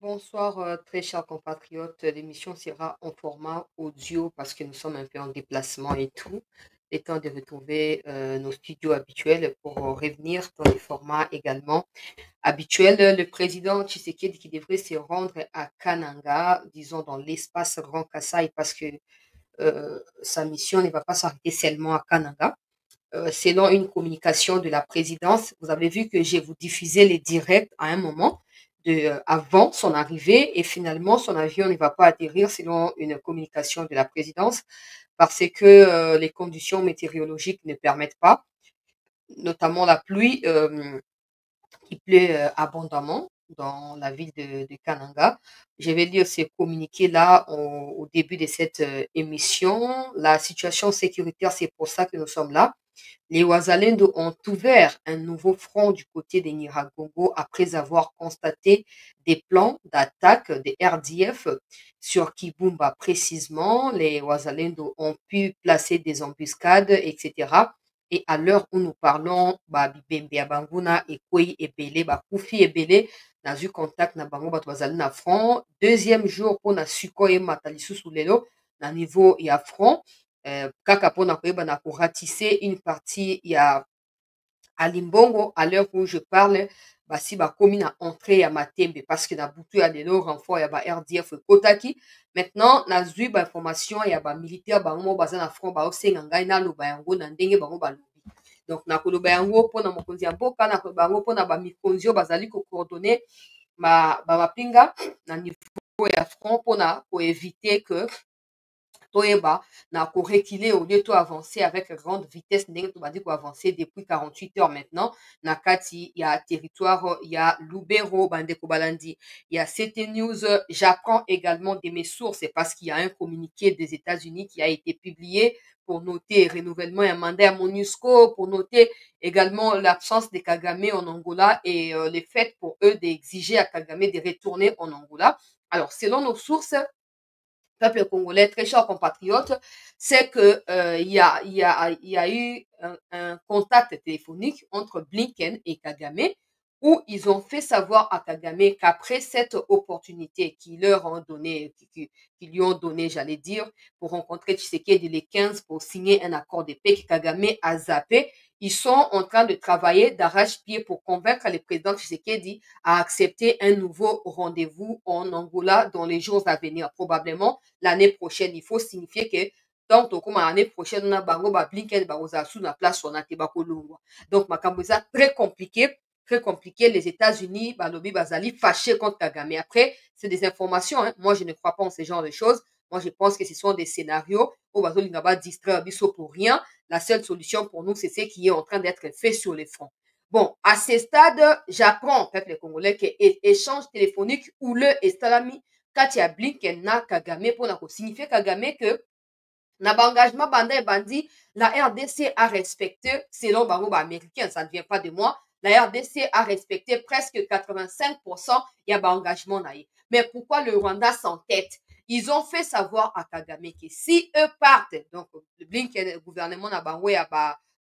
Bonsoir, très chers compatriotes. L'émission sera en format audio parce que nous sommes un peu en déplacement et tout. Le temps de retrouver nos studios habituels pour revenir dans les formats également habituels. Le président Tshisekedi qui devrait se rendre à Kananga, disons dans l'espace Grand Kassai, parce que sa mission ne va pas s'arrêter seulement à Kananga. Selon une communication de la présidence, vous avez vu que je vous diffusais les directs à un moment avant son arrivée et finalement son avion ne va pas atterrir selon une communication de la présidence parce que les conditions météorologiques ne permettent pas, notamment la pluie qui pleut abondamment dans la ville de Kananga. Je vais lire ce communiqué-là au début de cette émission. La situation sécuritaire, c'est pour ça que nous sommes là. Les Ouazalendo ont ouvert un nouveau front du côté des Niragongo après avoir constaté des plans d'attaque des RDF sur Kibumba précisément. Les Ouazalendo ont pu placer des embuscades, etc. Et à l'heure où nous parlons, Bibembe Abanguna, Ekoi, Ebele, Kufi, Ebele, n'a eu contact na bango bato bazali na front. Deuxième jour pour na suko et matalisu sous lelo na niveau ya front. Kaka mpona koyeba na koratisse une partie ya Alimbongo à l'heure où je parle basi bakomi na entrée ya Matembe parce que na butu ya lelo renfort ya ba RDF ekotaki. Maintenant nazwi ba information ya ba militaire bango baza na front baosenga ngai naloba yango na ndenge bango balobi. Donc nakoloba yango mpona mokonzi ya mboka, nakoloba yango mpona bamikonzi oyo bazali kocoordonne bamapinga na niveau ya front mpona koevite que toyeba na korekile au lieu to avancer avec grande vitesse ndenge tobandi koavancer depuis 48 heures maintenant na kati ya territoire ya Lubero. Bandeko balandi ya CT News. J'apprends également de mes sources parce qu'il y a un communiqué des États-Unis qui a été publié pour noter renouvellement et mandat à MONUSCO, pour noter également l'absence de Kagame en Angola et le fait pour eux d'exiger à Kagame de retourner en Angola. Alors, selon nos sources, peuple congolais, très chers compatriotes, c'est que il y a eu un contact téléphonique entre Blinken et Kagame où ils ont fait savoir à Kagame qu'après cette opportunité qu'ils leur ont donné, qu'ils lui ont donné, j'allais dire, pour rencontrer Tshisekedi les 15 pour signer un accord de paix que Kagame a zappé, ils sont en train de travailler d'arrache-pied pour convaincre le président Tshisekedi à accepter un nouveau rendez-vous en Angola dans les jours à venir, probablement l'année prochaine. Il faut signifier que donc tokóma l'année prochaine na bango ba Blinken bakozala sous na place wana te bakolongwa. Donc makambo eza très compliqué, très compliqué. Les États-Unis balobi bazali fâchés contre Kagame. Après, c'est des informations, hein. Moi je ne crois pas en ce genre de choses. Moi je pense que ce sont des scénarios où bazolinga ba distraire biso pour rien. La seule solution pour nous c'est ce qui est en train d'être fait sur les fronts. Bon, à ce stade, j'apprends, en fait, les Congolais, que échange téléphonique houleux et salami kati ya Blinken na Kagame mpona kosignifie Kagame que na baengagement banda ebandi la RDC a respecté, selon bango baaméricain, ça ne vient pas de moi, la RDC a respecté presque 85% ya baengagement na ye. Mais pourquoi le Rwanda s'entête? Ils ont fait savoir à Kagame que si eux partent, donc Blinken, le gouvernement na bango ya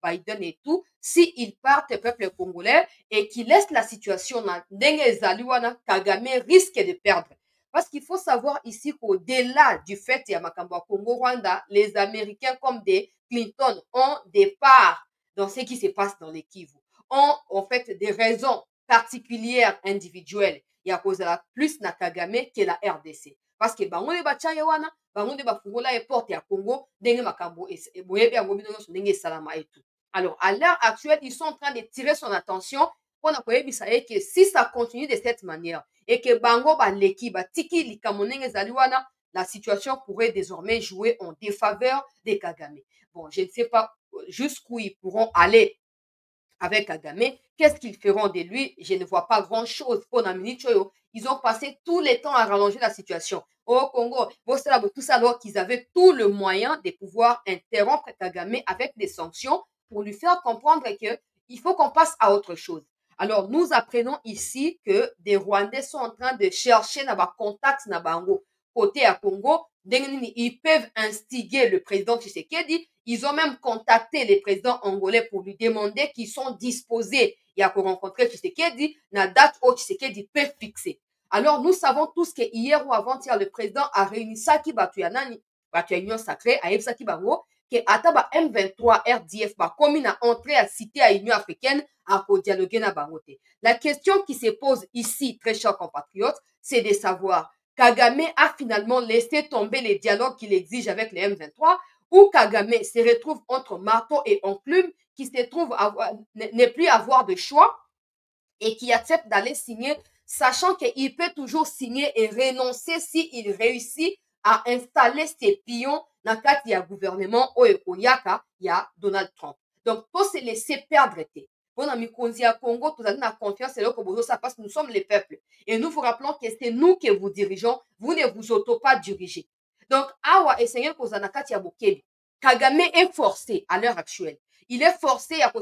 Biden et tout, si ils partent, peuple congolais, et qu'ils laissent la situation na ndenge ezali wana, Kagame risque de perdre. Parce qu'il faut savoir ici qu'au-delà du fait ya makambo ya Congo-Rwanda, les Américains comme des Clinton ont des parts dans ce qui se passe dans les Kivu, ont en fait des raisons particulières individuelles ya kozala plus na Kagame que la RDC. Parce que bango nde batya ye wana, bango nde bafungola ye porte ya Congo ndenge makambo boyebi yango bino nyonso ndenge esalama et tout. Alors à l'heure actuelle, ils sont en train de tirer son attention mpona koyebisa ye que si ça continue de cette manière et que bango baleki batiki likambo ndenge ezali wana, la situation pourrait désormais jouer en défaveur de Kagame. Bon, je ne sais pas jusqu'où ils pourront aller avec Kagame. Qu'est-ce qu'ils feront de lui? Je ne vois pas grand-chose. Ils ont passé tout le temps à rallonger la situation. Au Congo, tout ça alors qu'ils avaient tout le moyen de pouvoir interrompre Kagame avec des sanctions pour lui faire comprendre qu'il faut qu'on passe à autre chose. Alors, nous apprenons ici que des Rwandais sont en train de chercher na contact na bango côté à Congo. Ils peuvent instiguer le président Tshisekedi. Ils ont même contacté les présidents angolais pour lui demander qu'ils sont disposés à rencontrer Tshisekedi na date où Tshisekedi peut fixer. Alors, nous savons tous que hier ou avant-hier, le président a réuni Saki Batuyanani, Union Sacrée, a Saki Bango, que Ataba M23 RDF, commune à entrer à cité à l'Union africaine, à dialoguer na bangote. La question qui se pose ici, très chers compatriotes, c'est de savoir, Kagame a finalement laissé tomber les dialogues qu'il exige avec les M23, ou Kagame se retrouve entre marteau et enclume, qui se trouve ne plus avoir de choix, et qui accepte d'aller signer, sachant qu'il peut toujours signer et renoncer s'il réussit à installer ses pions dans le cadre du gouvernement Oyokoyaka, il y a Donald Trump. Donc, pour se laisser perdre, on a mis Congo, tout la confiance, c'est là que ça passe, nous sommes les peuples. Et nous vous rappelons que c'est nous qui vous dirigeons, vous ne vous auto pas dirigez. Donc, Awa et Seigneur Kozanakati Yabokebi, Kagame est forcé à l'heure actuelle. Il est forcé à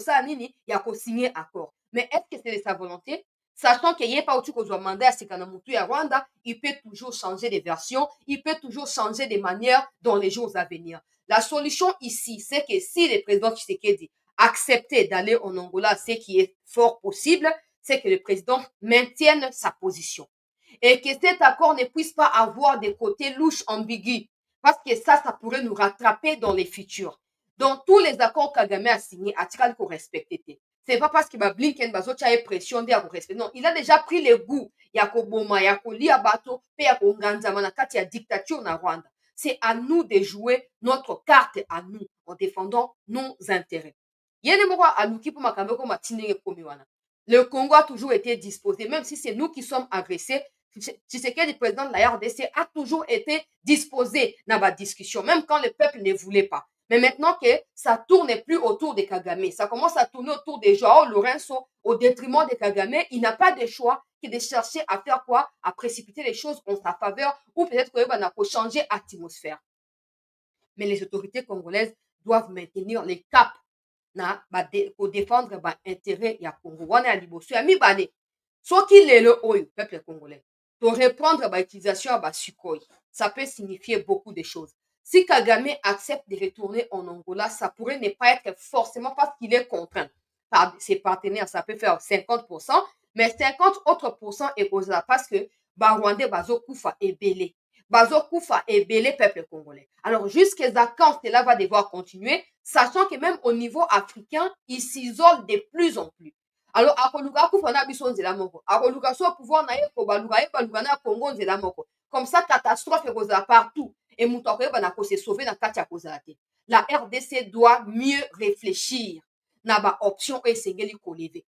signer accord. Mais est-ce que c'est de sa volonté? Sachant qu'il n'y a pas autre chose à demander à Sekanamutu et à Rwanda, il peut toujours changer de version, il peut toujours changer de manière dans les jours à venir. La solution ici, c'est que si le président Tshisekedi acceptait d'aller en Angola, ce qui est fort possible, c'est que le président maintienne sa position. Et que cet accord ne puisse pas avoir des côtés louches ambigus. Parce que ça pourrait nous rattraper dans les futurs. Dans tous les accords Kagame a signés, Atikal qu'on respecte. C'est pas parce que Blinken Bazocha a pression de respecter. Non, il a déjà pris le goût. Yakoboma, Yakoli Abato, Yakonganzama na kati ya dictature na Rwanda. C'est à nous de jouer notre carte à nous en défendant nos intérêts. Le Congo a toujours été disposé, même si c'est nous qui sommes agressés. Tshisekedi, le président de la RDC, a toujours été disposé dans la discussion, même quand le peuple ne voulait pas. Mais maintenant que ça tourne plus autour de Kagame, ça commence à tourner autour de Joao Lourenço au détriment de Kagame, il n'a pas de choix que de chercher à faire quoi? À précipiter les choses en sa faveur ou peut-être qu'il va changer l'atmosphère. Mais les autorités congolaises doivent maintenir les caps pour défendre l'intérêt du Congo. On est à Liboso, à Mibane. Ce qui est le peuple congolais, pour reprendre l'utilisation à Sukhoi, ça peut signifier beaucoup de choses. Si Kagame accepte de retourner en Angola, ça pourrait ne pas être forcément parce qu'il est contraint par ses partenaires. Ça peut faire 50%, mais 50 autres pourcents est parce que Rwandais Bazo Koufa est belé. Bazo Koufa est belé peuple congolais. Alors, jusqu'à quand cela va devoir continuer, sachant que même au niveau africain, il s'isole de plus en plus. Alors, akoluka kufa na biso nzela moko. Akoluka so pouvoir na ye ko baluka na Congo nzela moko. Comme ça, catastrophe est partout. Et Moutakoye Banako s'est sauvé dans Katia Kozate. La RDC doit mieux réfléchir. Naba option et sengeli kolevé.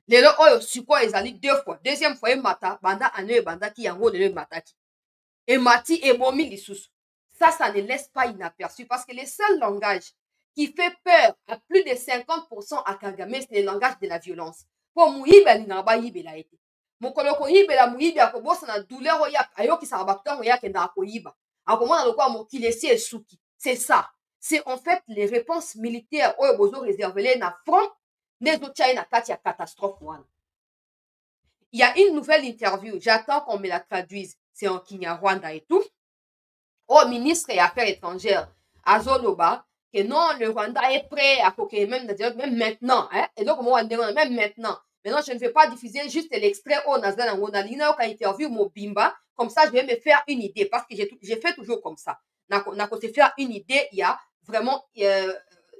Lelo oyo suko ezali 2 fois. Deuxième fois, mata, banda ane banda ki yango lelo mataki. Et mati et momi lisusu. Ça ne laisse pas inaperçu parce que le seul langage qui fait peur à plus de 50% à Kagame, c'est le langage de la violence. Pour Mouyibe, l'inaba yibe la été. Mokolo koyibela muyibi akobosa na douleur oya ayokisaka bato ntango oya akendaka koyiba akomona lokola mokili esi esuki. C'est ça. C'est en fait les réponses militaires oyo bozo réservele na front nde ezotia ye na kati ya catastrophe wana. Il y a une nouvelle interview, j'attends qu'on me la traduise, c'est en Kinyarwanda et tout, au ministre des Affaires étrangères azoloba que non, le Rwanda est prêt à coquer même maintenant, hein, et donc moi même maintenant. Maintenant, je ne vais pas diffuser juste l'extrait au Nazana Wonalina quand interview Mobimba. Comme ça, je vais me faire une idée parce que j'ai fait toujours comme ça. N'a se faire une idée, il y a vraiment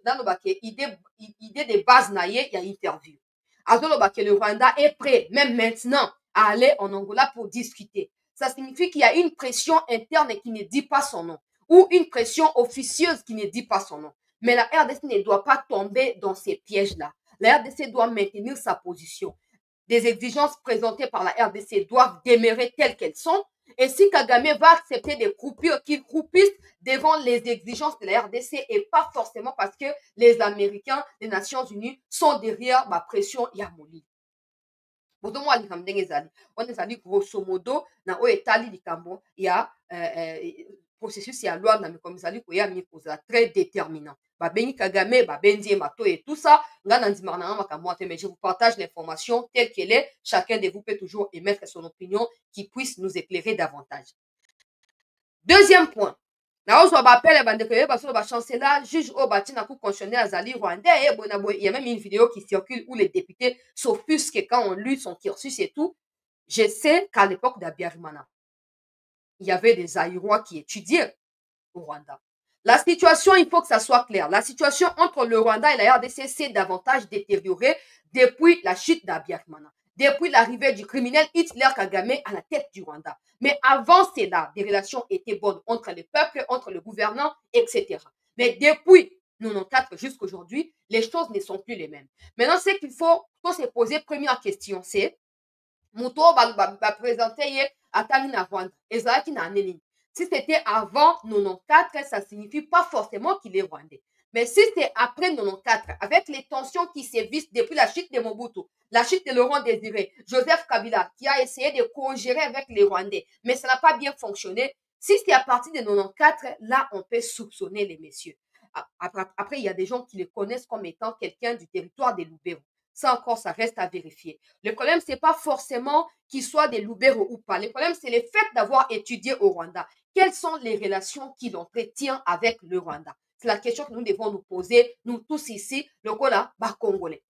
dans le baquet idée de base naïe, il y a interview. Alors que le Rwanda est prêt, même maintenant, à aller en Angola pour discuter. Ça signifie qu'il y a une pression interne qui ne dit pas son nom ou une pression officieuse qui ne dit pas son nom. Mais la RDC ne doit pas tomber dans ces pièges-là. La RDC doit maintenir sa position. Des exigences présentées par la RDC doivent demeurer telles qu'elles sont. Et si Kagame va accepter des croupir, qu'il croupisse devant les exigences de la RDC et pas forcément parce que les Américains, les Nations Unies sont derrière ma pression Yamoli. On est grosso modo na oetali likambo ya processus ya loi na comme ça ko ya mi très déterminant. Babengi Kagame, babenzi mato et tout ça, mais je vous partage l'information telle qu'elle est. Chacun de vous peut toujours émettre son opinion qui puisse nous éclairer davantage. Deuxième point. Il y a même une vidéo qui circule où les députés s'offusquent quand on lit son cursus et tout. Je sais qu'à l'époque d'Abiyarimana, il y avait des Aïrois qui étudiaient au Rwanda. La situation, il faut que ça soit clair. La situation entre le Rwanda et la RDC s'est davantage détériorée depuis la chute d'Abiyarimana, depuis l'arrivée du criminel Hitler Kagame à la tête du Rwanda. Mais avant cela, des relations étaient bonnes entre les peuples, entre le gouvernant, etc. Mais depuis 94 jusqu'à aujourd'hui, les choses ne sont plus les mêmes. Maintenant, ce qu'il faut se poser, première question, c'est moto baprésente atali na Rwanda ezalaki na nini. Si c'était avant 94, ça signifie pas forcément qu'il est rwandais. Mais si c'est après 94, avec les tensions qui sévissent depuis la chute de Mobutu, la chute de Laurent Désiré, Joseph Kabila, qui a essayé de co-gérer avec les Rwandais, mais ça n'a pas bien fonctionné. Si c'est à partir de 94, là, on peut soupçonner les messieurs. Après, il y a des gens qui le connaissent comme étant quelqu'un du territoire des Lubero. Ça encore, ça reste à vérifier. Le problème, c'est pas forcément qu'ils soient des Lubero ou pas. Le problème, c'est le fait d'avoir étudié au Rwanda. Quelles sont les relations qu'il entretient avec le Rwanda? C'est la question que nous devons nous poser, nous tous ici, le Kola, bas Congolais.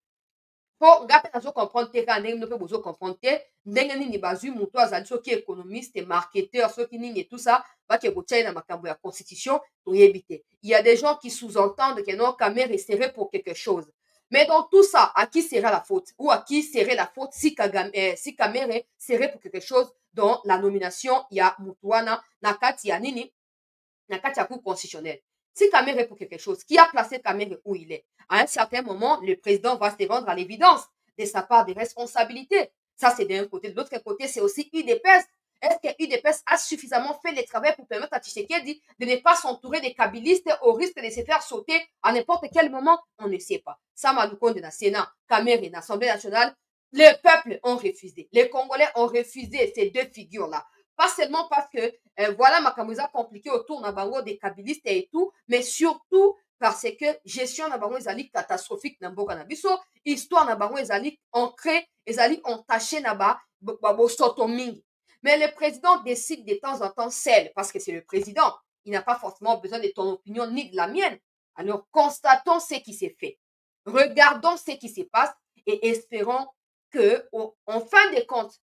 Pour ngape nazo comprendre te ka ndenge nope bozo comprendre te ndenge nini bazwi mutu azali soki économiste marketeur soki nini et tout ça bake kotia na makambo ya constitution toyebi te. Il y a des gens qui sous-entendent que non Kamerhe serait pour quelque chose. Mais dans tout ça, à qui serait la faute? Ou à qui serait la faute si Kamerhe serait pour quelque chose dans la nomination ya Mutuana nakati ya nini nakati ya cour constitutionnelle? Si Kamerhe est pour quelque chose, qui a placé Kamerhe où il est? À un certain moment, le président va se rendre à l'évidence de sa part des responsabilités. Ça, c'est d'un côté. De l'autre côté, c'est aussi UDPS. Est-ce que UDPS a suffisamment fait le travail pour permettre à Tshisekedi de ne pas s'entourer des kabylistes au risque de se faire sauter à n'importe quel moment? On ne sait pas. Samaloukonde dans le Sénat, Kamerhe dans l'Assemblée nationale, les peuples ont refusé. Les Congolais ont refusé ces deux figures-là. Pas seulement parce que voilà Makamuza compliqué autour na bango des kabylistes et tout, mais surtout parce que gestion na bango ezali catastrophique na mboka na biso, histoire na bango ezali ancrée, ezali entachée na ba bosoto mingi. Mais le président décide de temps en temps seul, parce que c'est le président. Il n'a pas forcément besoin de ton opinion ni de la mienne. Alors constatons ce qui s'est fait. Regardons ce qui se passe et espérons que, en fin de compte,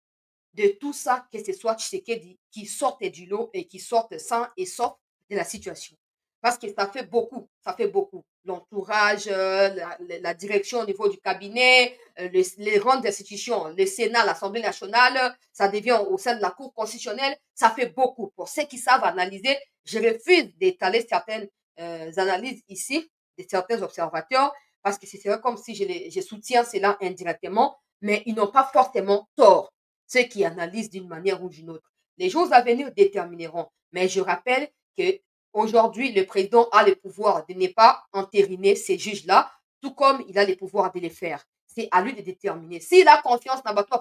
de tout ça, que ce soit Tshisekedi qui sorte du lot et qui sorte sain et sauf de la situation. Parce que ça fait beaucoup, ça fait beaucoup. L'entourage, la direction au niveau du cabinet, les grandes institutions, le Sénat, l'Assemblée nationale, ça devient au sein de la Cour constitutionnelle, ça fait beaucoup. Pour ceux qui savent analyser, je refuse d'étaler certaines analyses ici, de certains observateurs, parce que c'est comme si je soutiens cela indirectement, mais ils n'ont pas forcément tort, ceux qui analysent d'une manière ou d'une autre. Les jours à venir détermineront. Mais je rappelle que aujourd'hui, le président a le pouvoir de ne pas entériner ces juges-là, tout comme il a le pouvoir de les faire. C'est à lui de déterminer. S'il a confiance dans Bato,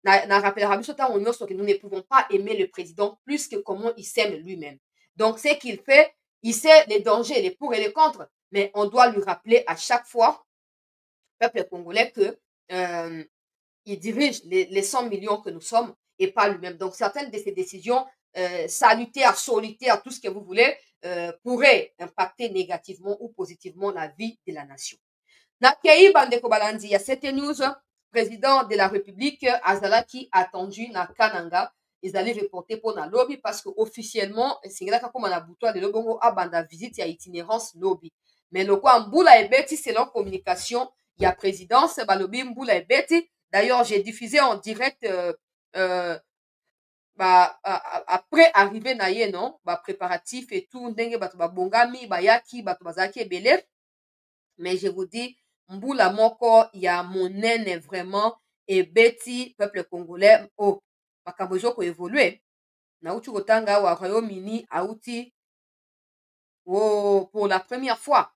na rappellera biso ntango nyonso que nous ne pouvons pas aimer le président plus que comment il s'aime lui-même. Donc, ce qu'il fait, il sait les dangers, les pour et les contre, mais on doit lui rappeler à chaque fois, peuple congolais, que il dirige les 100 millions que nous sommes et pas lui-même. Donc, certaines de ces décisions salutaires, solitaires, tout ce que vous voulez, pourraient impacter négativement ou positivement la vie de la nation. Nakei Bandeko Balandi, il y a cette news, président de la République, Azalaki, attendu na Kananga, ils allaient reporter pour na lobby parce que officiellement, c'est là comme on a boutoir de l'obongo à banda visite, il y a itinérance lobby. Mais le quoi, Mboula et Betty, c'est leur communication, il y a présidence, balobi Mboula et Betty. D'ailleurs, j'ai diffusé en direct, après arriver na ye, non, préparatif et tout, ndenge bato bongami, bayaki, bato bazaki ebele. Mais je vous dis, Mboula moko ya monene vraiment ebeti peuple congolais o makambo ezoko évoluer nauti kotanga wa Royaume-Uni auti pour la première fois.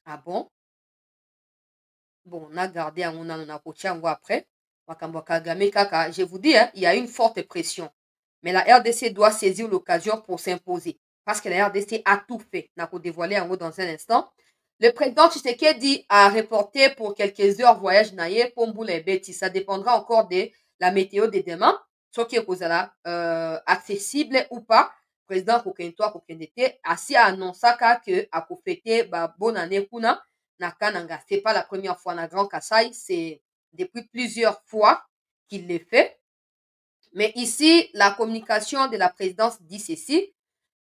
Ah bon? Bon, on a gardé yango nano na kotia yango après makambo ya Kagame kaka. Je vous dis, hein, il y a une forte pression. Mais la RDC doit saisir l'occasion pour s'imposer. Parce que la RDC a tout fait. On a dévoilé yango dans un instant. Le président Tshisekedi a reporté pour quelques heures voyage naïe pour Mboula et Betty. Ça dépendra encore de la météo de demain. Ce qui est accessible ou pas. Président Kokentoa Kokendete assis à annoncer que a fêté bonne année kuna na Kananga. C'est pas la première fois na Grand Kassai, c'est depuis plusieurs fois qu'il le fait. Mais ici, la communication de la présidence dit ceci.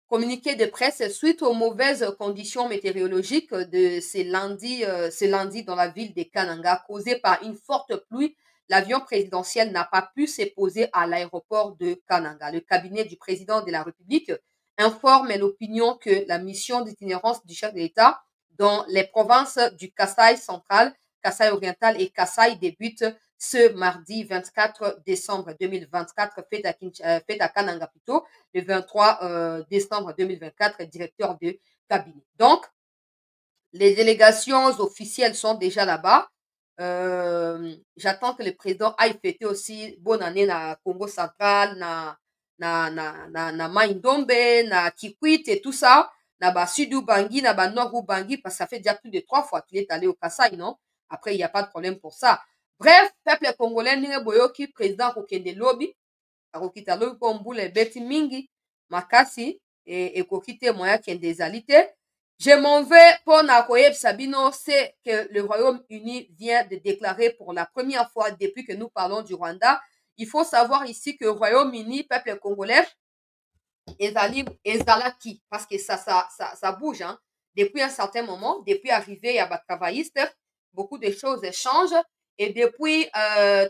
Communiqué de presse suite aux mauvaises conditions météorologiques de ce lundi dans la ville de Kananga, causées par une forte pluie. L'avion présidentiel n'a pas pu se poser à l'aéroport de Kananga. Le cabinet du président de la République informe l'opinion que la mission d'itinérance du chef de l'État dans les provinces du Kasaï central, Kasaï oriental et Kasaï débute ce mardi 24 décembre 2024, fait à Kananga plutôt, le 23 décembre 2024, directeur de cabinet. Donc, les délégations officielles sont déjà là-bas. J'attends que le président aille fêter aussi bonne année na Congo central, na Maindombe, na Kikwit et tout ça, na ba Sud Ubangi, na ba Nord Ubangi, parce que ça fait déjà plus de 3 fois qu'il est allé au Kasaï, non? Après, il n'y a pas de problème pour ça. Bref, peuple congolais, ndenge boyoki président kokende lobi, akokita lobi po mbula ebeti mingi makasi ekoki te moya kende ezali te. Je m'en vais pour Nakoyeb Sabino, c'est que le Royaume-Uni vient de déclarer pour la première fois depuis que nous parlons du Rwanda. Il faut savoir ici que le Royaume-Uni, peuple congolais, ezalaki, parce que ça bouge, hein. Depuis un certain moment, depuis arrivé, il y a des travaillistes, beaucoup de choses changent. Et depuis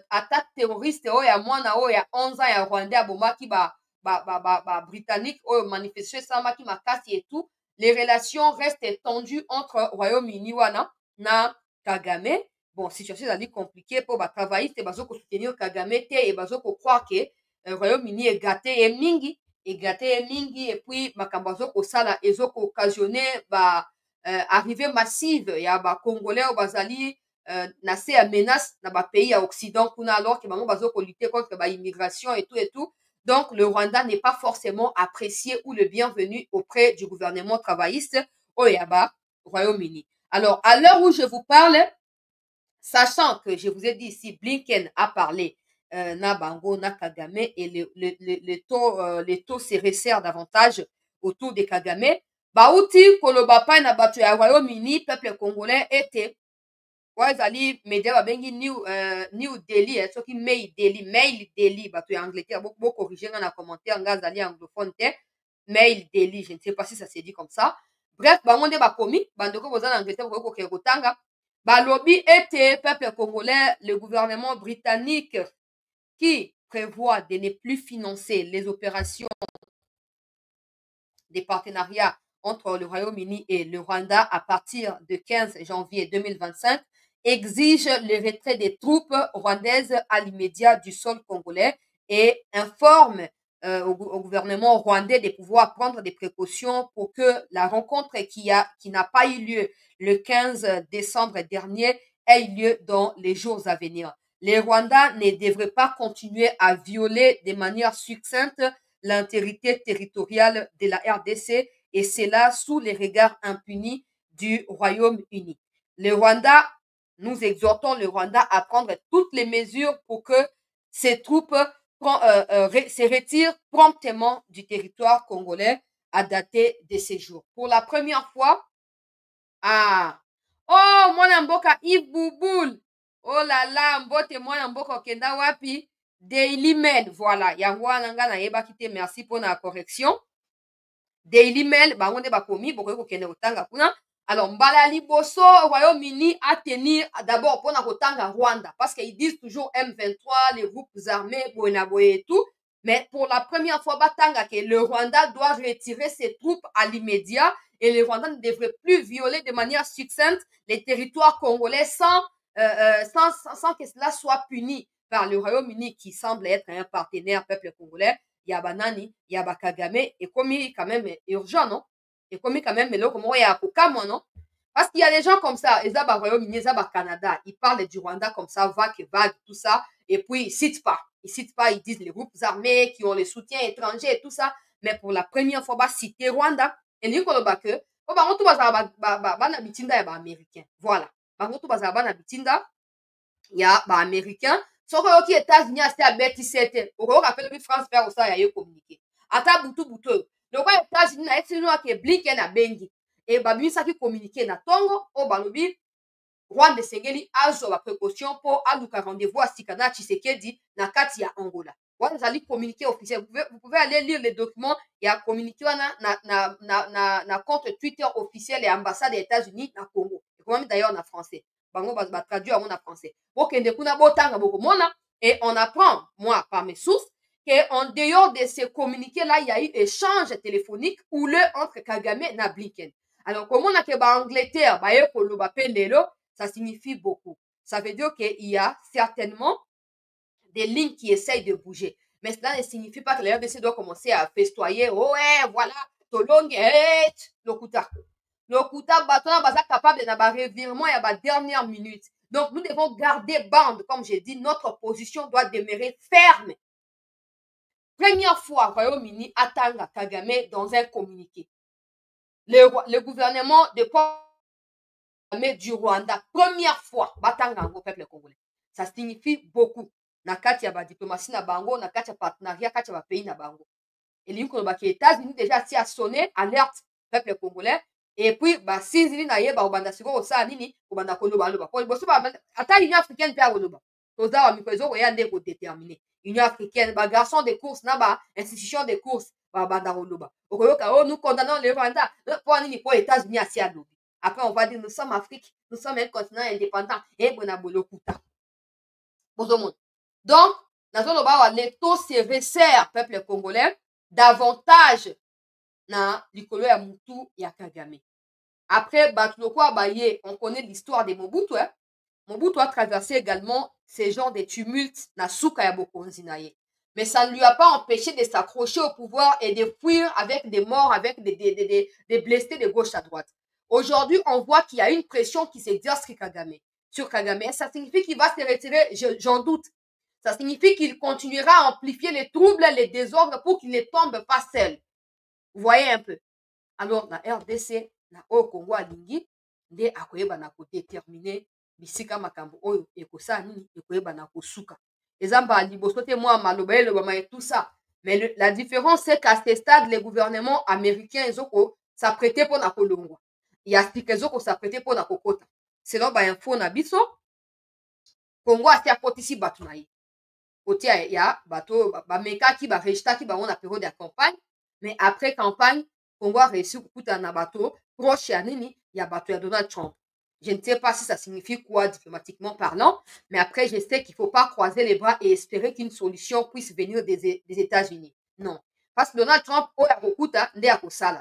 attaque terroriste, il y a moins il y a 11 ans, il y a Rwanda, Bomaki, Britannique, manifesté ça, Maki Makasi et tout. Les relations restent tendues entre Royaume-Uni wana na Kagame. Bon, situation est compliquée pour les travaillistes, ils vont soutenir Kagame et ils vont croire que Royaume-Uni est gâté et mingi. Egate mingi et puis makambo azokosala ezokoccasionne arrivée massive ya bacongolais oyo bazali na se ya menace na bapays ya occident kuna, alors que bango bazokolutter contre baimmigration et tout. Donc le Rwanda n'est pas forcément apprécié ou le bienvenu auprès du gouvernement travailliste oyo ya Royaume-Uni. Alors à l'heure où je vous parle, sachant que je vous ai dit ici Blinken a parlé na Bango, na Kagame, et les taux se resserrent davantage autour de Kagame. Bauti kolobapa na bato ya Royaume-Uni, peuple congolais était wazali media babengi New Delhi, soki Mail Delhi, bato ya Angleterre, beaucoup corriger na commentaire nga zali anglophone te, Mail Delhi, je ne sais pas si ça se dit comme ça. Bref, bango nde bakomi, bandeko boza na Angleterre bokoki kokende kotanga, balobi ete peuple congolais, le gouvernement britannique qui prévoit de ne plus financer les opérations des partenariats entre le Royaume-Uni et le Rwanda à partir du 15 janvier 2025, exige le retrait des troupes rwandaises à l'immédiat du sol congolais et informe au gouvernement rwandais de pouvoir prendre des précautions pour que la rencontre qui n'a pas eu lieu le 15 décembre dernier ait lieu dans les jours à venir. Les Rwandais ne devraient pas continuer à violer de manière succincte l'intégrité territoriale de la RDC, et cela sous les regards impunis du Royaume-Uni. Nous exhortons le Rwanda à prendre toutes les mesures pour que ces troupes se retirent promptement du territoire congolais à dater de ces jours. Pour la première fois, oh, mwana mboka Yves Bouboul, oh là là, mbote mwana mboka okenda wapi? Daily Mail, voilà, yango wana nga nayebaki te, merci pour la correction. Daily Mail, bango nde bakomi, bokoki kokende kotanga kuna. Alors, mbala liboso, Royaume-Uni a tenir d'abord pour kotanga Rwanda, parce qu'ils disent toujours M23, les groupes armés, boye et tout. Mais pour la première fois, batanga que le Rwanda doit retirer ses troupes à l'immédiat et le Rwanda ne devrait plus violer de manière succincte les territoires congolais sans que cela soit puni par le Royaume-Uni qui semble être un partenaire peuple congolais. Yabanani, Yabakagame, et comme quand même urgent, non? Et comme quand même, il y a non? Parce qu'il y a des gens comme ça, ils ont Royaume-Uni, ils ont Canada, ils parlent du Rwanda comme ça, vague, tout ça, et puis ils citent pas, ils disent les groupes armés qui ont les soutiens étrangers et tout ça, mais pour la première fois, bah, citer Rwanda, et lui, que, oh, bah, on tout va bitinda, y a américain. Voilà. Bah, on tout va bitinda, il y a américain. Soko yoki États-Unis ase abeti sete okoyoka mpe lobi France mpe akosala ya ye communiqué ata butu oyo lokwa États-Unis na ye tino ake Blinken abengi e babimisaki communiqué na ntongo oyo balobi Rwanda esengeli azwa ba précaution pour aluka rendez-vous à Sikana Tshisekedi na kati ya Angola. Rwanda zali communiqué officiel. Vous pouvez aller lire les documents. Il y a communiqué na compte Twitter officiel et ambassade des États-Unis na Congo. Et d'ailleurs en français. Bango va traduire en français. Bokende kuna botanga bokomona et on apprend, moi, par mes sources, qu'en dehors de ces communiqués-là, il y a eu échange téléphonique houleux entre Kagame et Blinken. Alors, comme on a que Angleterre, ça signifie beaucoup. Ça veut dire qu'il y a certainement des lignes qui essayent de bouger. Mais cela ne signifie pas que la RDC doit commencer à festoyer. Oh, ouais, voilà, Tolong, Lokuta. Lokuta, Batona, Baza capable de n'avoir revirement à la dernière minute. Donc, nous devons garder bande. Comme j'ai dit, notre position doit demeurer ferme. Première fois, Royaume-Uni attend Kagame dans un communiqué. Le gouvernement de Kagame du Rwanda, première fois, batanga au peuple congolais. Ça signifie beaucoup. Na kati ya ba diplomatie na bango, na kati ya partenariat, kati ya ba pays na bango. Et l'Union les États-Unis déjà si a sonné alerte peuple congolais. Et puis ba sinzili na ye ba obanda siko osala nini obanda koloba loba. Ko boso ba ata Union africaine pe akoloba. Toza wa mikozo ko yande ko déterminer. Union africaine, ba garçon de course na ba institution de course ba banda koloba. Okoyoka oh nous condamnons le Rwanda pour nini pour États-Unis asi alobi. Après on va dire nous sommes Afrique, nous sommes un continent indépendant et bona bolokuta. Bozomonde. Donc, les taux se resserrent, peuple congolais, davantage na likolo ya Mutu ya Kagame. Après, on connaît l'histoire de Mobutu. Hein? Mobutu a traversé également ces genres de tumultes na Souka ya Bokonzi na ye. Mais ça ne lui a pas empêché de s'accrocher au pouvoir et de fuir avec des morts, avec des blessés de gauche à droite. Aujourd'hui, on voit qu'il y a une pression qui s'exerce sur Kagame. Ça signifie qu'il va se retirer, j'en doute. Ça signifie qu'il continuera à amplifier les troubles, les désordres pour qu'il ne tombe pas seul. Vous voyez un peu. Alors, la RDC, na Congo alingi, nde akoyeba na déterminer bisika makambo oyo ekosa nini ekoyeba na kosuka. Ezamba liboso te moi maloba elobama et tout ça. Mais la différence c'est qu'à ce stade les gouvernements américains ezoko s'apprêter pour na kolongwa. Il y a ce ezoko s'apprêter pour na kokota. Selon ba info na biso, Congo a akotisi batu na ye. Côté ya bato bamekaki barejitaki bango na période ya campagne, mais après campagne Congo a réussi kukuta na bato proche ya nini ya bato ya Donald Trump. Je ne sais pas si ça signifie quoi diplomatiquement parlant, mais après je sais qu'il ne faut pas croiser les bras et espérer qu'une solution puisse venir des États-Unis. Non. Parce que Donald Trump,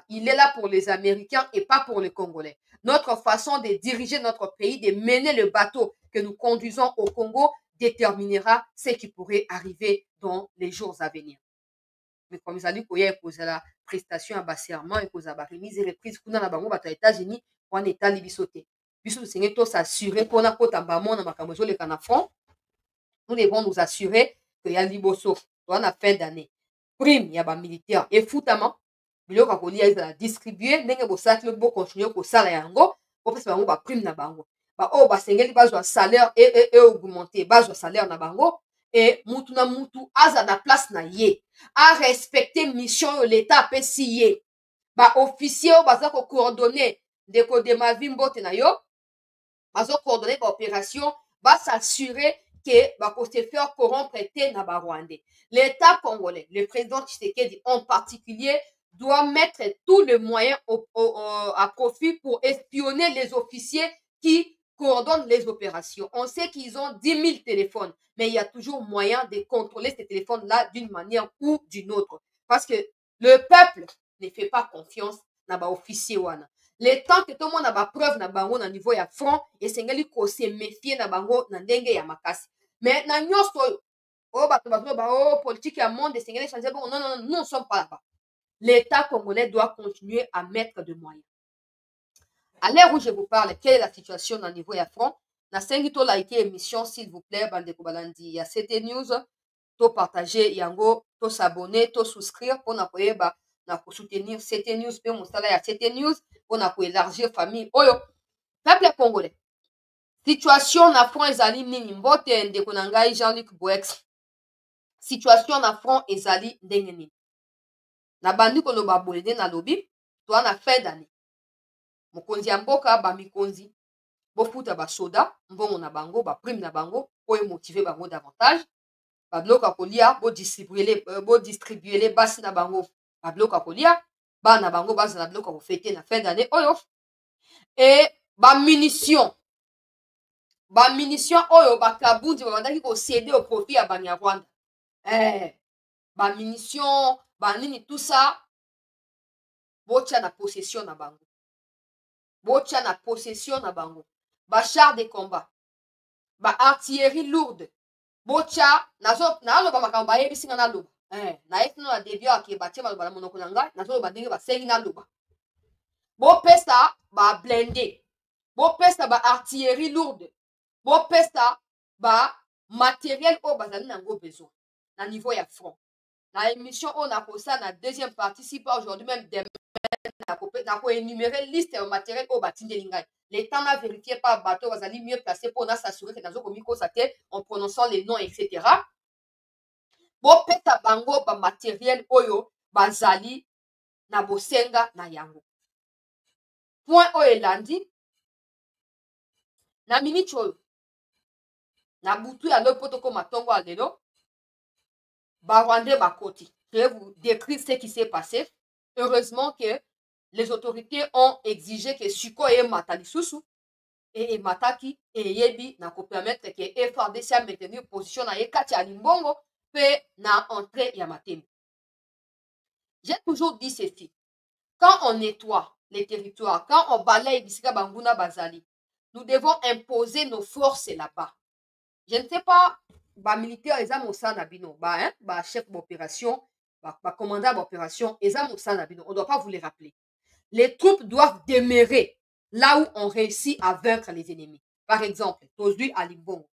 il est là pour les Américains et pas pour les Congolais. Notre façon de diriger notre pays, de mener le bateau que nous conduisons au Congo, déterminera ce qui pourrait arriver dans les jours à venir. Mais comme ils ont dit qu'il y a la prestation à bas serment et qu'il y a la remise et reprise pour les États-Unis pour un État libisoté. Puisque nous devons s'assurer pour la front, nous devons nous assurer qu'il y a liboso dans la fin d'année. Prime, il y a des militaires et foutamment, il y a distribué, il y a continuer à faire yango, pour faire des prime na bango. Oh, basengeli bazwa salaire et augmenter bazwa salaire na bango et mutu na mutu aza na place na ye a respecter mission l'état apesi ye ba officier baza ko coordonner ndeko de Mavi Mbote na yo bazo coordonner ba opération ba s'assurer que ba ko se faire corrompre te na ba Rwandais. L'état congolais, le président Tshisekedi en particulier doit mettre tous les moyens à profit pour espionner les officiers qui coordonnent les opérations. On sait qu'ils ont 10 000 téléphones, mais il y a toujours moyen de contrôler ces téléphones-là d'une manière ou d'une autre. Parce que le peuple ne fait pas confiance dans les officiers. Le temps que tout le monde a des preuves na bango na niveau ya front, et c'est qu'on se méfie na bango na ndenge ya makasi. Mais na nyoso, politique ya monde, c'est changer. Bon, non, nous ne sommes pas là-bas. L'État congolais doit continuer à mettre des moyens. À l'heure où je vous parle, quelle est la situation au niveau ya front? Na sengi to liker émission s'il vous plaît, bande ko balandi ya CT News, to partager yango, to s'abonner, to souscrire pour na koyeba na ko soutenir CT News pe mosala ya CT News pour na ko élargir famille oyo. Peuple congolais. Situation na front ezali nini mbote ndeko na ngai Jean-Luc Boex. Situation na front ezali ndenge nini? Na bandi koloba bolende na lobi, to na fin d'année. Mokonzi ya mboka ba mikonzi bofuta basoda mbongo na bango baprime na bango po emotive bango davantage. Babiloko ya kolia bodistribuele basi na bango babiloko ya kolia, bana na bango bazala biloko ya kofete na fin d'année oyo. E bamunition oyo bakabundi babandaki kosede au profit ya Banyarwanda, bamunition banini tout ça botia na possession na bango, bachar de combat, baartillerie lourde botia. naloba makambo bayebisi nga naloba nayesi no na debio ake batie maloba na monoko na ngai nazoloba ndenge basengi naloba. Bopesa bablende, bopesa baartillerie lourde, bopesa bamateriel oyo bazali nango besoin na niveau ya front. Na émission oyo nakosala na deuxième partie, si pas aujourd'hui même demain nakoénumérer liste ya matériel oyo batindeli ngai. Le temps na vérifier par bateau bazali mieux placé pour na s'assurer que nazokomikosa te en prononçant les noms etc. Bopesa bango bamateriel oyo bazali na bosenga na yango. Point oyo elandi na minute oyo na butu ya lopoto ko matongo ya lelo Barwandais bakoti. Je vais vous décrire ce qui s'est passé. Heureusement que les autorités ont exigé que Suko eye mata lisusu et mataki et yebi na ko permettre que FARDC a maintenir position na ye kati ya Limbongo pe na entrée ya Matembe. J'ai toujours dit ceci. Quand on nettoie les territoires, quand on balaye bisika banguna bazali, nous devons imposer nos forces là-bas. Je ne sais pas, militaire eza mosala na bino, chef d'opération, commandant d'opération, eza mosala na bino. On ne doit pas vous les rappeler. Les troupes doivent demeurer là où on réussit à vaincre les ennemis. Par exemple, tozui à Limbongo.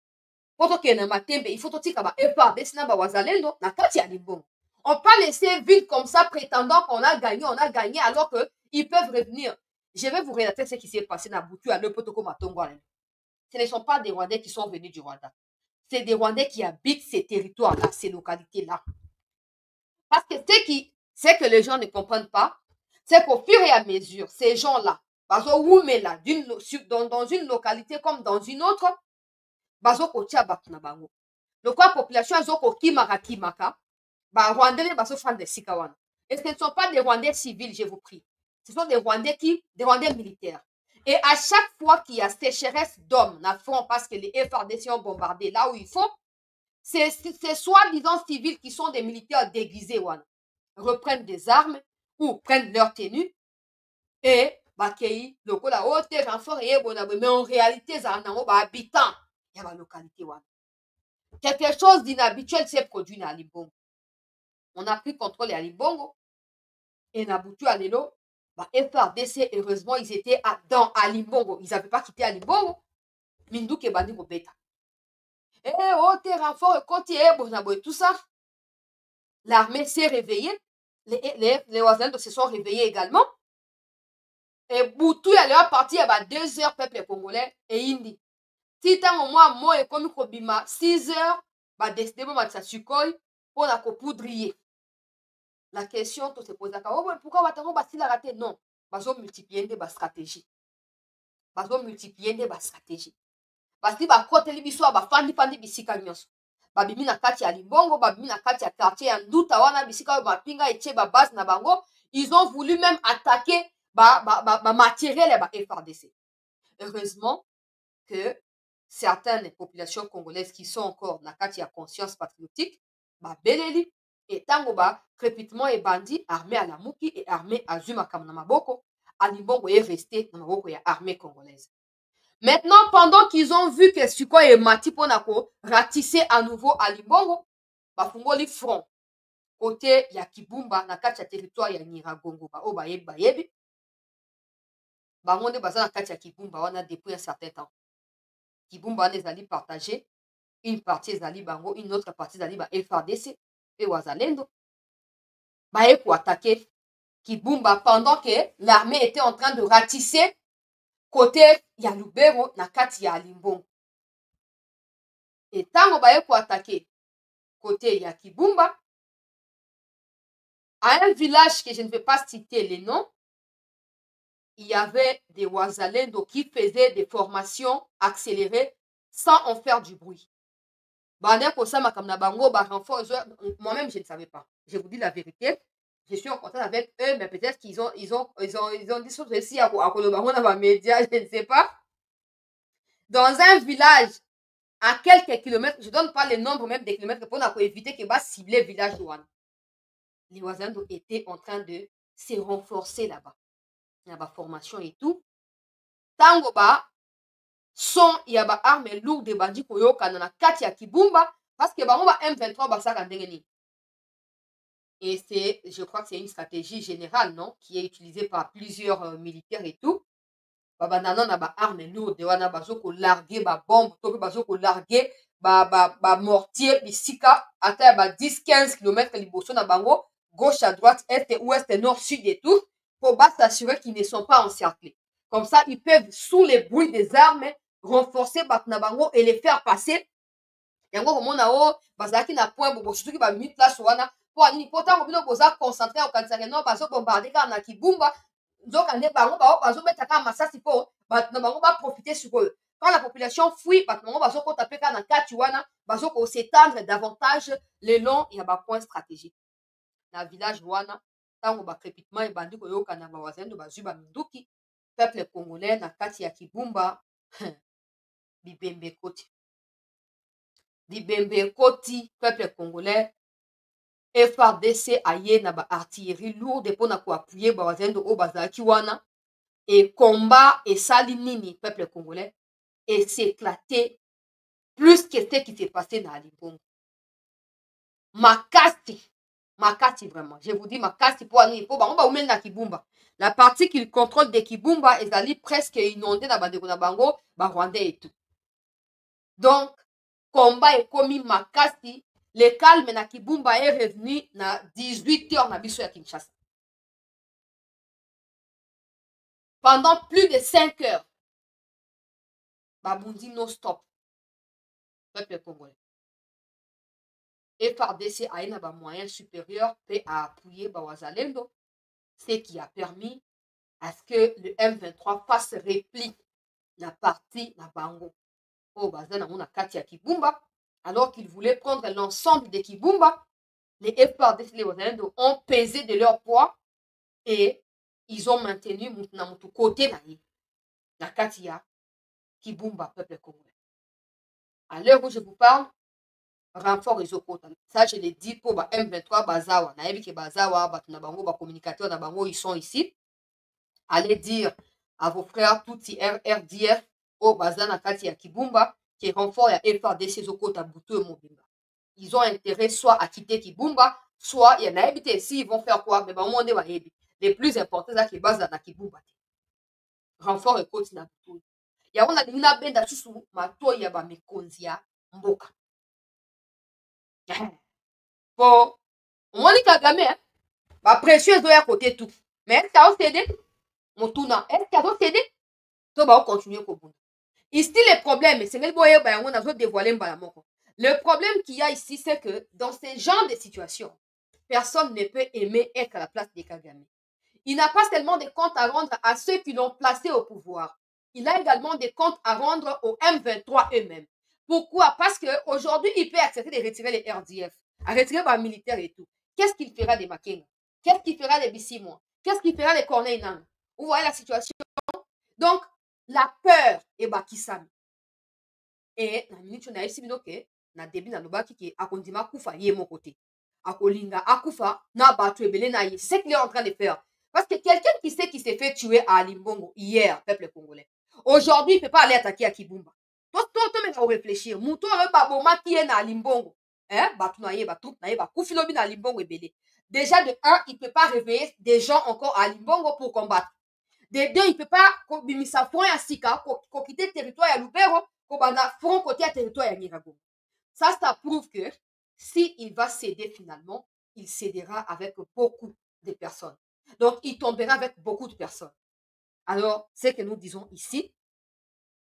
Poto ke na Matembe, il faut tika ba FARDC na ba wazalendo na kati ya Limbongo. On peut pas laisser vide comme ça prétendant qu'on a gagné alors que ils peuvent revenir. Je vais vous relater ce qui s'est passé dans Boutu à Lepotoko Matongo. Ce ne sont pas des Rwandais qui sont venus du Rwanda. C'est des Rwandais qui habitent ces territoires-là, ces localités-là. Parce que ce que les gens ne comprennent pas, c'est qu'au fur et à mesure, ces gens-là, dans une localité comme dans une autre, donc la population kimaka, Rwandais et ce ne sont pas des Rwandais civils, je vous prie. Ce sont des Rwandais militaires. Et à chaque fois qu'il y a sécheresse d'hommes na front parce que les FARDC ont bombardé là où il faut, c'est soi-disant civils qui sont des militaires déguisés reprennent des armes ou prennent leur tenue et bakei lokola ote renfort et mais en réalité ça nango ba habitants ya ba localité quelque chose d'inhabituel s'est produit à Limbongo. On a pris contrôle à Limbongo et na butu à lelo FARDC, heureusement, ils étaient à Limbongo. Ils n'avaient pas quitté à Limbongo. Mindou ke bandi beta. Et renfort, tout ça. L'armée s'est réveillée. Les Ouazalendo se sont réveillés également. Et Boutou est là parti à 2 heures, peuple congolais et indi. Si tant au moins, moi, et comme Kobima, 6 heures, décider de mettre ça sur Sukhoi pour la copoudrier. La question tout se pose pourquoi Watango va-t-il rater? Non, bazo multiplier des stratégies. Parce que côté libiso fandi bisika nyonso. Babimi na kati ya Limbongo, babimi na kati ya quartier ya Nduta wana bisika mapinga etie base na bango, ils ont voulu même attaquer matériel ya FARDC. Heureusement que certaines populations congolaises qui sont encore na kati ya conscience patriotique, beleli et tango crépitement et bandit armé à la Muki et armé à Zumakam na maboko, Limbongo est resté na maboko ya armée congolaise. Maintenant, pendant qu'ils ont vu que Suko et Mati Ponako ratissaient à nouveau à Limbongo, bafungoli front côté ya Kibumba na kati ya territoire ya Nyiragongo o bayebi bangonde baza na kati ya Kibumba wana depuis un certain temps. Kibumba wana ezali partagé, une partie ezali bango, une autre partie ezali ba FARDC et Wazalendo. Baye pour attaquer Kibumba pendant que l'armée était en train de ratisser côté ya Lubero na kati ya Limbongo. Et tango baye pour attaquer côté ya Kibumba, à un village que je ne vais pas citer les noms, il y avait des Wazalendo qui faisaient des formations accélérées sans en faire du bruit. Moi-même, je ne savais pas. Je vous dis la vérité. Je suis en contact avec eux, mais peut-être qu'ils ont des choses aussi à médias, je ne sais pas. Dans un village, à quelques kilomètres, je ne donne pas le nombre même des kilomètres pour éviter qu'il va cibler le village douane. Les voisins étaient en train de se renforcer là-bas. Il y a ma formation et tout. Tango ba, son, il y a ma arme lourde de bandi koyoka na kati ya Kibumba, parce que bango ba M23 basaka ndenge. Et c'est, je crois que c'est une stratégie générale, non, qui est utilisée par plusieurs militaires et tout. Babandana na ba arme lourde, wana bazo ko larguer ba bombe, to bazo ko larguer ba mortier bisika ata ba 10-15 km liboso na bango, gauche à droite, est, ouest, nord, sud et tout, pour s'assurer qu'ils ne sont pas encerclés. Comme ça, ils peuvent, sous les bruits des armes, renforcer Batnabango et les faire passer. Yango komona o bazaki na point bobo surtout ba minute là soana po ani po tango bino boza concentré au kanisa no bazo bombarder ka na Kibumba nzoka ne bango bazo beta ka masasi po na bango ba profiter sur eux. Quand la population fuit bango bazo ko taper ka na kati wana bazo ko s'étendre davantage le long ya ba point stratégique. Na village wana tango ba crépitement e bandi ko yoka na ba wazendo bazu ba minduki peuple congolais na kati ya Kibumba bibembe koti. Bibembe koti peuple congolais FARDC aye na ba artillerie lourde pour na ko appuyer ba wazendo o bazaki wana et combat et sali nini peuple congolais et s'éclater plus que ce qui s'est passé dans Limbongo. Makati vraiment, je vous dis makati pour ani pour bango ba umel na Kibumba. La partie qu'il contrôle de Kibumba ezali presque inondée na bandeko na bango ba Rwandais et tout. Donc combat est commis makasi, le calme na Kibumba est revenu na 18h na biso ya Kinshasa. Pendant plus de 5 heures, babundi non stop. Peuple congolais. FARDC a eu moyens supérieurs et a appuyé Bawazalendo, ce qui a permis à ce que le M23 fasse repli la partie na Bango. Oh, Bazana on a Katia Kibumba, alors qu'ils voulaient prendre l'ensemble de Kibumba. Les FARDC les Wazalendo ont pesé de leur poids et ils ont maintenu mon côté na Katia Kibumba, peuple congolais. À l'heure où je vous parle, renfort ezokota. Ça, je l'ai dit pour M23 Bazawa. Naebi ke Bazawa, batuna bango, ba communicateurs na bango, ils sont ici. Allez dire à vos frères touti RDF au Bazana Kati ya Kibumba qui renfort ya FARDC ezokota butu mobimba. Ils ont intérêt soit à quitter Kibumba, soit il y en a habité ici, ils vont faire quoi? Mais bon, on est les plus importants, c'est qui basent dans Kibumba. Renfort et côte na butu. Ya on a dit na benda susu mato ya ba mekonzia mboka. Bon, on dit Kagame, hein? Ma précieuse doit y à côté tout. Mais est-ce qu'il a cédé? Mon tournant, est-ce qu'il a cédé? Tout va continuer comme ça. Ici, le problème, c'est que on a dévoilé le problème qu'il y a ici, c'est que dans ce genre de situation, personne ne peut aimer être à la place de Kagame. Il n'a pas seulement des comptes à rendre à ceux qui l'ont placé au pouvoir. Il a également des comptes à rendre aux M23 eux-mêmes. Pourquoi? Parce qu'aujourd'hui, il peut accepter de retirer les RDF, à retirer les militaires et tout. Qu'est-ce qu'il fera des Makenga? Qu'est-ce qu'il fera des Bissimo? Qu'est-ce qu'il fera des Corneille Nang? Vous voyez la situation? Donc, la peur est Bakisami. Et la minute, on a ici, na début, na lobaki qui a kondima kufa yé mon côté. Akolinga akufa na batu ebele na yé. C'est ce qu'il est en train de faire. Parce que quelqu'un qui sait qui s'est fait tuer à Limbongo hier, peuple congolais, aujourd'hui, il ne peut pas aller attaquer à Kibumba. Toi, mais faut réfléchir. Mouto avec Baboma qui est na Limbongo. Hein? Batu na yé, batu na yé, bakufilobi na Limbongo ebele. Déjà, de un, il ne peut pas réveiller des gens encore à Limbongo pour combattre. De deux, il ne peut pas bimisa front à Sika, pour quitter le territoire à Lubero, pour front côté à territoire à Nirago. Ça prouve que s'il va céder finalement, il cédera avec beaucoup de personnes. Donc, il tombera avec beaucoup de personnes. Alors, ce que nous disons ici,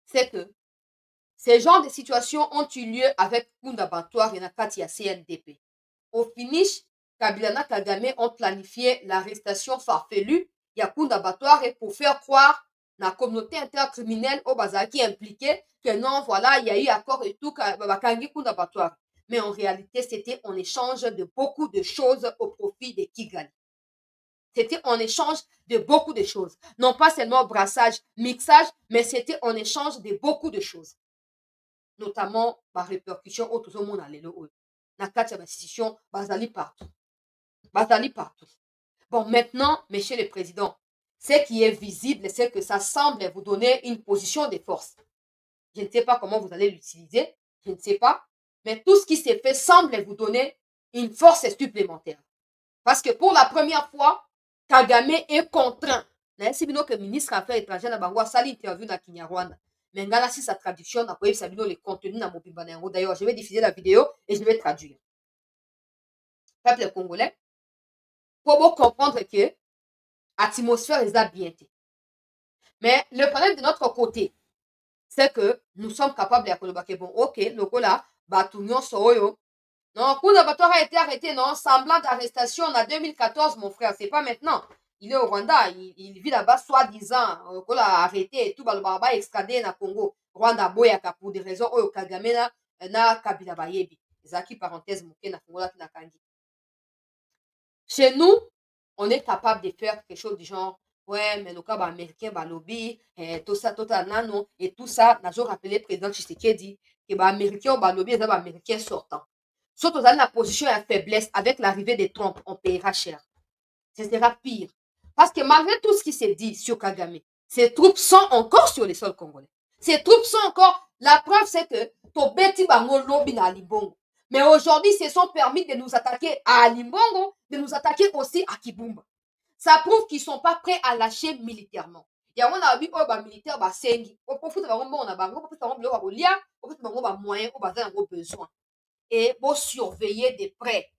c'est que ces genres de situations ont eu lieu avec Kunda Bantoir et Nakatia CNDP. Au finish, Kabila et Kagame ont planifié l'arrestation farfelue il y a coup d'abattoir et pour faire croire la communauté intercriminelle au bazar qui est impliquée que non, voilà, il y a eu accord et tout, coup d'abattoir. Mais en réalité, c'était en échange de beaucoup de choses au profit de Kigali. C'était en échange de beaucoup de choses. Non pas seulement brassage, mixage, mais c'était en échange de beaucoup de choses. Notamment, la répercussion au tout le monde allait le haut. La carte de institution, bazali partout. Bazali partout. Bon, maintenant, monsieur le président, ce qui est visible, c'est que ça semble vous donner une position de force. Je ne sais pas comment vous allez l'utiliser, je ne sais pas, mais tout ce qui s'est fait semble vous donner une force supplémentaire. Parce que pour la première fois, Kagame est contraint. Si bino que ministre des Affaires étrangères na bango asali interview na Kinyarwanda. Mais ngana si sa traduction na koyebi sabino le contenu na mobimba na yango. D'ailleurs, je vais diffuser la vidéo et je vais traduire. Peuple congolais, pour comprendre que l'atmosphère est bien. Mais le problème de notre côté, c'est que nous sommes capables de dire, bon, ok, le là, batunion soyo. Non, coup d'abattoir a été arrêté, non, semblant d'arrestation en 2014, mon frère, c'est pas maintenant. Il est au Rwanda, il vit là-bas, soi-disant, qu'on l'a arrêté et tout, le baba extradé na Congo. Rwanda boyaka pour des raisons, oyo Kagame na Kabila bayebi. Zaki parenthèse, moké na Congo, na Kandi. Chez nous, on est capable de faire quelque chose du genre, ouais, mais le cas américain, lobby, tout ça, nano, et tout ça, n'a jamais rappelé le président Tshisekedi, que les américains, lobby, les américains sortant. Surtout dans la position de faiblesse, avec l'arrivée de Trump, on paiera cher. Ce sera pire. Parce que malgré tout ce qui s'est dit sur Kagame, ces troupes sont encore sur les sols congolais. Ces troupes sont encore, la preuve c'est que Tobeti Bango lobby na Limbongo. Mais aujourd'hui, ils se sont permis de nous attaquer à Limbongo, de nous attaquer aussi à Kibumba. Ça prouve qu'ils ne sont pas prêts à lâcher militairement. Il y a un vu oh militaire ba sengi. Au profit de bango on a bango, au profit de bango ba bolia, au profit de bango ba moyen, au bazar un besoin. Et pour surveiller de près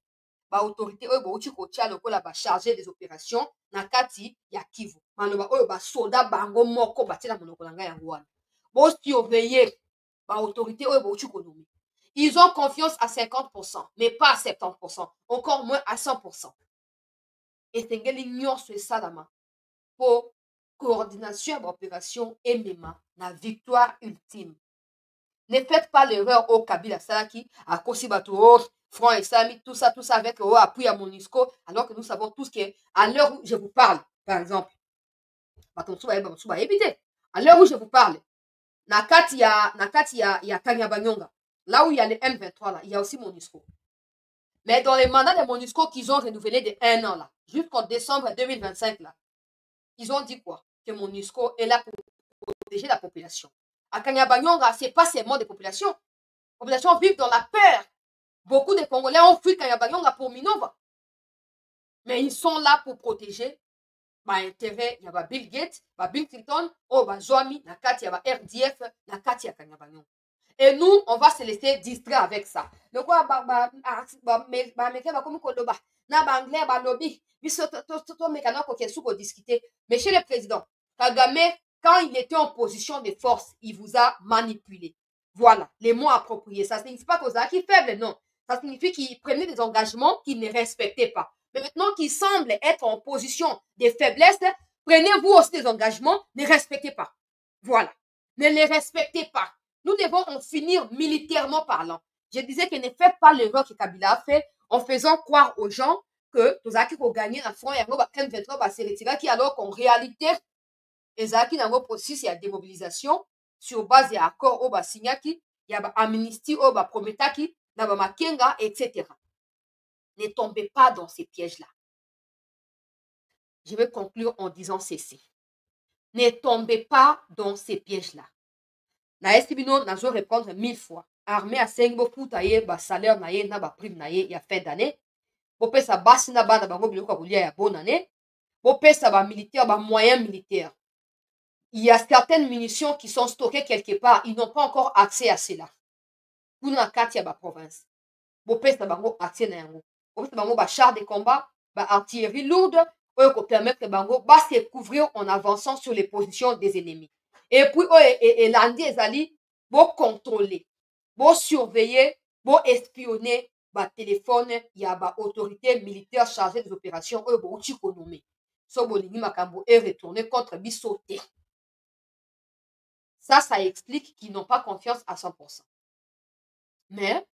ba autorité oyo bauti kotia lokola ba chargé des opérations na kati ya Kivu. Maloba oyo ba soldat bango moko batie na monoko na ngai yango wana. Bo surveiller ba autorité oyo bauti konomi. Ils ont confiance à 50%, mais pas à 70%, encore moins à 100%. Et c'est nyonso esalama pour coordination d'opération et même la victoire ultime. Ne faites pas l'erreur au Kabila Salaki, à Kosibato, Front Islamique, tout ça avec appui à MONUSCO, alors que nous savons tous qu'à l'heure où je vous parle, par exemple, à l'heure où je vous parle, Nakati ya Kanyabanyonga, là où il y a les M23, là, il y a aussi MONUSCO. Mais dans les mandats de MONUSCO qu'ils ont renouvelé de 1 an, là, jusqu'en décembre 2025, là, ils ont dit quoi? Que MONUSCO est là pour protéger la population. À Kanyabanyonga, ce n'est pas seulement des populations. Les populations vivent dans la peur. Beaucoup de Congolais ont fui Kanyabanyonga pour Minova. Mais ils sont là pour protéger l'intérêt. Il y a Bill Gates, Bill Clinton, Zoami, il y a RDF, il y a Kanyabanyonga. Et nous, on va se laisser distraire avec ça. Le quoi, Monsieur le Président, Kagame, quand il était en position de force, il vous a manipulé. Voilà, les mots appropriés. Ça ne signifie pas que vous êtes faible, non. Ça signifie qu'il prenait des engagements qu'il ne respectait pas. Mais maintenant qu'il semble être en position de faiblesse, prenez-vous aussi des engagements, ne respectez pas. Voilà, ne les respectez pas. Nous devons en finir militairement parlant. Je disais que ne faites pas l'erreur que Kabila a fait en faisant croire aux gens que Tozaki pour gagner la front et M23 s'est retiré, alors qu'en réalité, Ezaki dans le processus, il y a démobilisation sur base des accords au Basignaki, il y a amnistie au Prometaki, dans Makenga, etc. Ne tombez pas dans ces pièges-là. Je vais conclure en disant ceci. Ne tombez pas dans ces pièges-là. Na esibino nazo répondre 1000 fois. Armée a sengi bo futa ye ba salaire na ye na ba prime na ye ya fin d'année. Bo pesa basi na bana bango biloko kolia ya bonne année. Bo pesa ba militaire ba moyens militaires. Il y a certaines munitions qui sont stockées quelque part, ils n'ont pas encore accès à cela. Pour na kati ya ba province. Bo pesa bango accès na yango. Bo pesa bango ba char de combat, ba artillerie lourde, oyo ko permettre bango ba se couvrir en avançant sur les positions des ennemis. Et puis, et lundi, ezali, bo contrôler, bo surveiller, bo espionner, ba téléphone, il y a ba autorité militaire chargée des opérations, bo uti konomé. so bolingi makambo est retourné contre biso te. Ça explique qu'ils n'ont pas confiance à 100%. Mais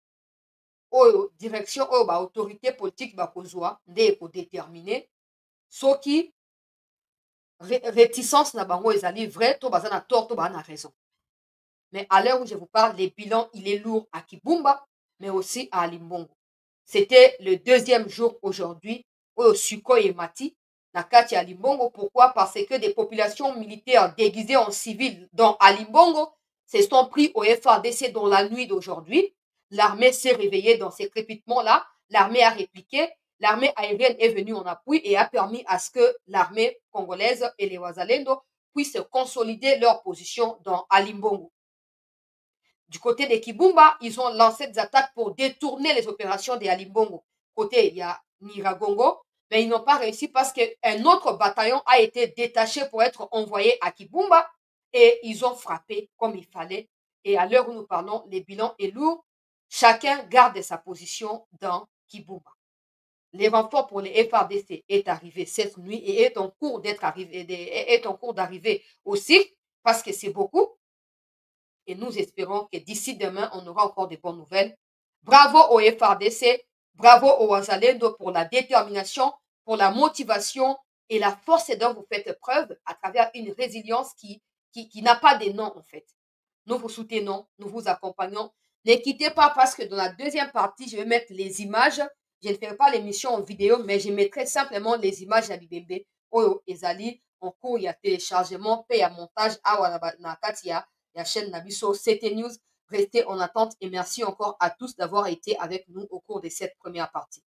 oyo direction oyo ba autorité politique bakozwa nde ekodétermine soki réticence na bango ezali vrai to baza na tort to baza na raison. Mais à l'heure où je vous parle, le bilan, il est lourd à Kibumba, mais aussi à Limbongo. C'était le deuxième jour aujourd'hui au Suko et Mati, Nakati à Limbongo. Pourquoi? Parce que des populations militaires déguisées en civils dans Alimbongo se sont pris au FARDC dans la nuit d'aujourd'hui. L'armée s'est réveillée dans ces crépitements-là. L'armée a répliqué. L'armée aérienne est venue en appui et a permis à ce que l'armée congolaise et les Wazalendo puissent consolider leur position dans Alimbongo. Du côté de Kibumba, ils ont lancé des attaques pour détourner les opérations de Alimbongo. Côté, il y a Niragongo, mais ils n'ont pas réussi parce qu'un autre bataillon a été détaché pour être envoyé à Kibumba et ils ont frappé comme il fallait. Et à l'heure où nous parlons, le bilan est lourd. Chacun garde sa position dans Kibumba. Les renforts pour les FARDC est arrivé cette nuit et est en cours d'arriver aussi parce que c'est beaucoup. Et nous espérons que d'ici demain, on aura encore de bonnes nouvelles. Bravo au FARDC, bravo au Wazalendo pour la détermination, pour la motivation et la force dont vous faites preuve à travers une résilience qui n'a pas de nom en fait. Nous vous soutenons, nous vous accompagnons. Ne quittez pas parce que dans la deuxième partie, je vais mettre les images. Je ne ferai pas l'émission en vidéo, mais je mettrai simplement les images à Bibembe. Oyo Ezali, en cours, il y a téléchargement, paye à montage, na Katia. La chaîne Nabiso CT News. Restez en attente et merci encore à tous d'avoir été avec nous au cours de cette première partie.